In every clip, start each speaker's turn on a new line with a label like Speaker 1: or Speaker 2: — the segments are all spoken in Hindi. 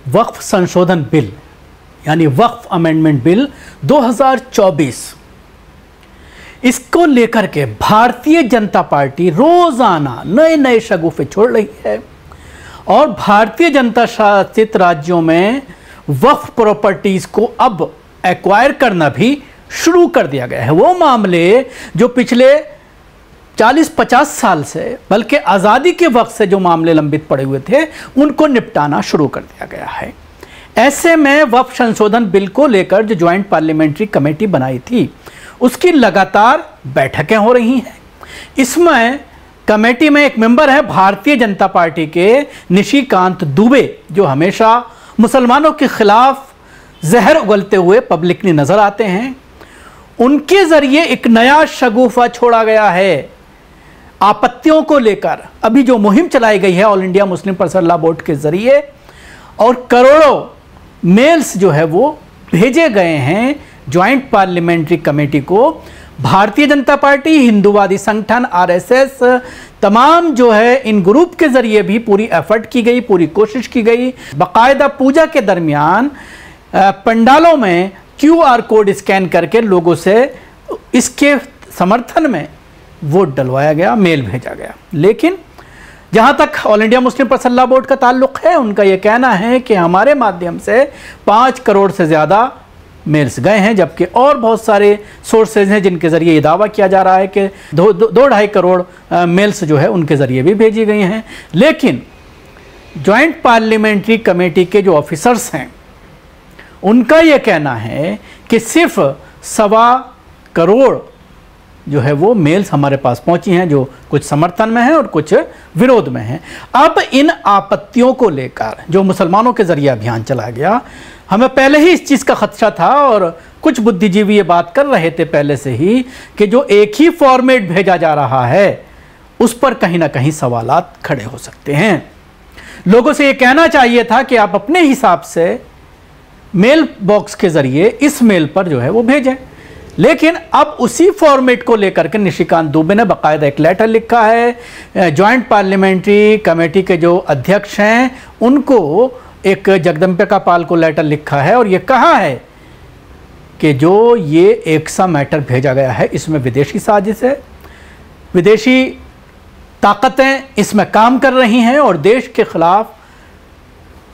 Speaker 1: वक्फ संशोधन बिल यानी वक्फ अमेंडमेंट बिल 2024, इसको लेकर के भारतीय जनता पार्टी रोजाना नए नए शगुफे छोड़ रही है और भारतीय जनता शासित राज्यों में वक्फ प्रॉपर्टीज को अब एक्वायर करना भी शुरू कर दिया गया है। वो मामले जो पिछले 40-50 साल से, बल्कि आज़ादी के वक्त से जो मामले लंबित पड़े हुए थे, उनको निपटाना शुरू कर दिया गया है। ऐसे में वक्फ संशोधन बिल को लेकर जो ज्वाइंट पार्लियामेंट्री कमेटी बनाई थी, उसकी लगातार बैठकें हो रही हैं। इसमें कमेटी में एक मेंबर है भारतीय जनता पार्टी के निशिकांत दुबे, जो हमेशा मुसलमानों के खिलाफ जहर उगलते हुए पब्लिकली नजर आते हैं। उनके जरिए एक नया शगुफा छोड़ा गया है आपत्तियों को लेकर। अभी जो मुहिम चलाई गई है all India Muslim personal law board के जरिए, और करोड़ों मेल्स जो है वो भेजे गए हैं ज्वाइंट पार्लियामेंट्री कमेटी को। भारतीय जनता पार्टी, हिंदूवादी संगठन, आरएसएस, तमाम जो है इन ग्रुप के जरिए भी पूरी एफर्ट की गई, पूरी कोशिश की गई। बाकायदा पूजा के दरमियान पंडालों में QR कोड स्कैन करके लोगों से इसके समर्थन में वोट डलवाया गया, मेल भेजा गया। लेकिन जहां तक all India Muslim personal law board का ताल्लुक है, उनका यह कहना है कि हमारे माध्यम से 5 करोड़ से ज़्यादा मेल्स गए हैं, जबकि और बहुत सारे सोर्सेज हैं जिनके ज़रिए ये दावा किया जा रहा है कि 2-2.5 करोड़ मेल्स जो है उनके ज़रिए भी भेजी गई हैं। लेकिन ज्वाइंट पार्लियामेंट्री कमेटी के जो ऑफिसर्स हैं, उनका यह कहना है कि सिर्फ 1.25 करोड़ जो है वो मेल्स हमारे पास पहुंची हैं, जो कुछ समर्थन में हैं और कुछ विरोध में हैं। अब इन आपत्तियों को लेकर जो मुसलमानों के जरिए अभियान चलाया गया, हमें पहले ही इस चीज़ का खदशा था और कुछ बुद्धिजीवी ये बात कर रहे थे पहले से ही कि जो एक ही फॉर्मेट भेजा जा रहा है उस पर कहीं ना कहीं सवालात खड़े हो सकते हैं। लोगों से ये कहना चाहिए था कि आप अपने हिसाब से मेल बॉक्स के जरिए इस मेल पर जो है वो भेजें। लेकिन अब उसी फॉर्मेट को लेकर के निशिकांत दुबे ने बाकायदा एक लेटर लिखा है। ज्वाइंट पार्लियामेंट्री कमेटी के जो अध्यक्ष हैं उनको एक जगदम्बिका पाल को लेटर लिखा है और ये कहा है कि जो ये एक्सा मैटर भेजा गया है इसमें विदेशी साजिश है, विदेशी ताकतें इसमें काम कर रही हैं और देश के खिलाफ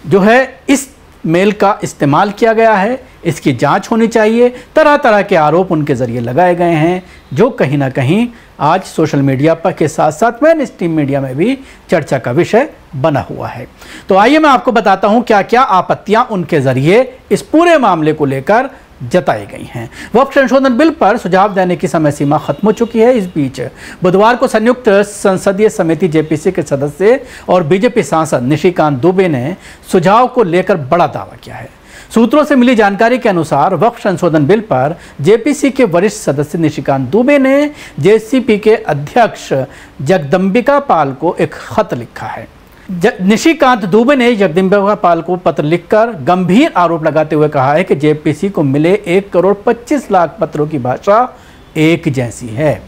Speaker 1: जो है इस मेल का इस्तेमाल किया गया है, इसकी जांच होनी चाहिए। तरह तरह के आरोप उनके ज़रिए लगाए गए हैं जो कहीं ना कहीं आज सोशल मीडिया पर के साथ साथ मेन स्ट्रीम मीडिया में भी चर्चा का विषय बना हुआ है। तो आइए मैं आपको बताता हूं क्या क्या आपत्तियां उनके ज़रिए इस पूरे मामले को लेकर जताई गई हैं। वक्फ संशोधन बिल पर सुझाव देने की समय सीमा खत्म हो चुकी है। इस बीच बुधवार को संयुक्त संसदीय समिति जेपीसी के सदस्य और बीजेपी सांसद निशिकांत दुबे ने सुझाव को लेकर बड़ा दावा किया है। सूत्रों से मिली जानकारी के अनुसार वक्फ संशोधन बिल पर जेपीसी के वरिष्ठ सदस्य निशिकांत दुबे ने जेसीपी के अध्यक्ष जगदम्बिका पाल को एक खत लिखा है। निशिकांत दुबे ने जगदम्बिका पाल को पत्र लिखकर गंभीर आरोप लगाते हुए कहा है कि जेपीसी को मिले 1 करोड़ 25 लाख पत्रों की भाषा एक जैसी है,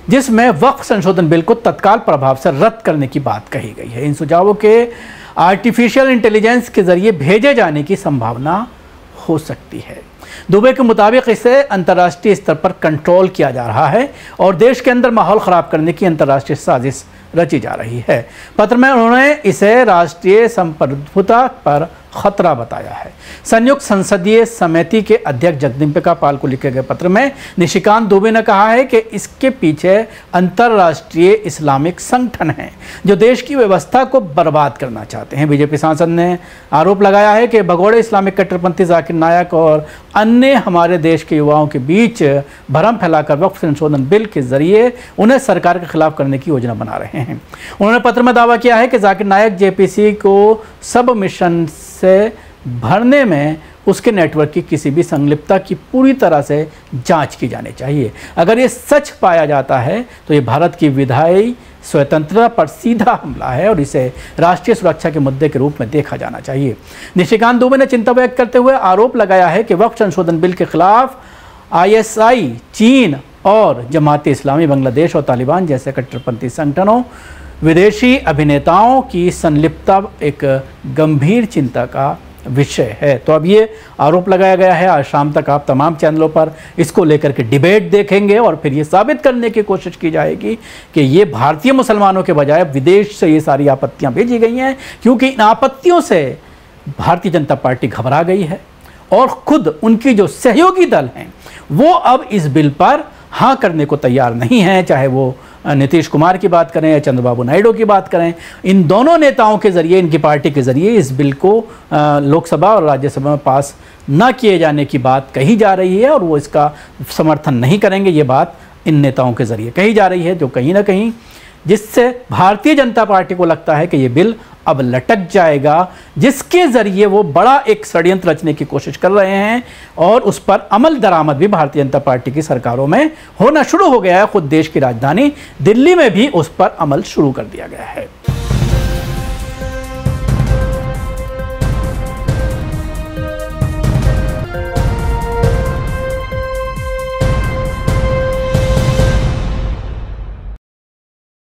Speaker 1: जिसमें वक्फ संशोधन बिल को तत्काल प्रभाव से रद्द करने की बात कही गई है। इन सुझावों के आर्टिफिशियल इंटेलिजेंस के जरिए भेजे जाने की संभावना हो सकती है। दुबे के मुताबिक इसे अंतर्राष्ट्रीय स्तर पर कंट्रोल किया जा रहा है और देश के अंदर माहौल ख़राब करने की अंतर्राष्ट्रीय साजिश रची जा रही है। पत्र में उन्होंने इसे राष्ट्रीय संप्रभुता पर खतरा बताया है। संयुक्त संसदीय समिति के अध्यक्ष जगदम्बिका पाल को लिखे गए पत्र में निशिकांत दुबे ने कहा है कि इसके पीछे अंतर्राष्ट्रीय इस्लामिक संगठन हैं जो देश की व्यवस्था को बर्बाद करना चाहते हैं। बीजेपी सांसद ने आरोप लगाया है कि भगोड़े इस्लामिक कट्टरपंथी जाकिर नायक और अन्य हमारे देश के युवाओं के बीच भ्रम फैलाकर वक्फ संशोधन बिल के जरिए उन्हें सरकार के खिलाफ करने की योजना बना रहे हैं। उन्होंने पत्र में दावा किया है कि जाकिर नायक जेपीसी को सब मिशन से भरने में उसके नेटवर्क की किसी भी संलिप्तता की पूरी तरह से जांच की जानी चाहिए। अगर ये सच पाया जाता है तो ये भारत की विधायी स्वतंत्रता पर सीधा हमला है और इसे राष्ट्रीय सुरक्षा के मुद्दे के रूप में देखा जाना चाहिए। निशिकांत दुबे ने चिंता व्यक्त करते हुए आरोप लगाया है कि वक्फ संशोधन बिल के खिलाफ ISI, चीन और जमात इस्लामी बांग्लादेश और तालिबान जैसे कट्टरपंथी संगठनों विदेशी अभिनेताओं की संलिप्तता एक गंभीर चिंता का विषय है। तो अब ये आरोप लगाया गया है। आज शाम तक आप तमाम चैनलों पर इसको लेकर के डिबेट देखेंगे और फिर ये साबित करने की कोशिश की जाएगी कि ये भारतीय मुसलमानों के बजाय विदेश से ये सारी आपत्तियां भेजी गई हैं, क्योंकि इन आपत्तियों से भारतीय जनता पार्टी घबरा गई है और खुद उनकी जो सहयोगी दल हैं वो अब इस बिल पर हाँ करने को तैयार नहीं हैं। चाहे वो नीतीश कुमार की बात करें या चंद्रबाबू नायडू की बात करें, इन दोनों नेताओं के ज़रिए, इनकी पार्टी के ज़रिए इस बिल को लोकसभा और राज्यसभा में पास न किए जाने की बात कही जा रही है और वो इसका समर्थन नहीं करेंगे। ये बात इन नेताओं के ज़रिए कही जा रही है, जो कहीं ना कहीं जिससे भारतीय जनता पार्टी को लगता है कि ये बिल अब लटक जाएगा, जिसके ज़रिए वो बड़ा एक षड्यंत्र रचने की कोशिश कर रहे हैं और उस पर अमल दरामद भी भारतीय जनता पार्टी की सरकारों में होना शुरू हो गया है। खुद देश की राजधानी दिल्ली में भी उस पर अमल शुरू कर दिया गया है।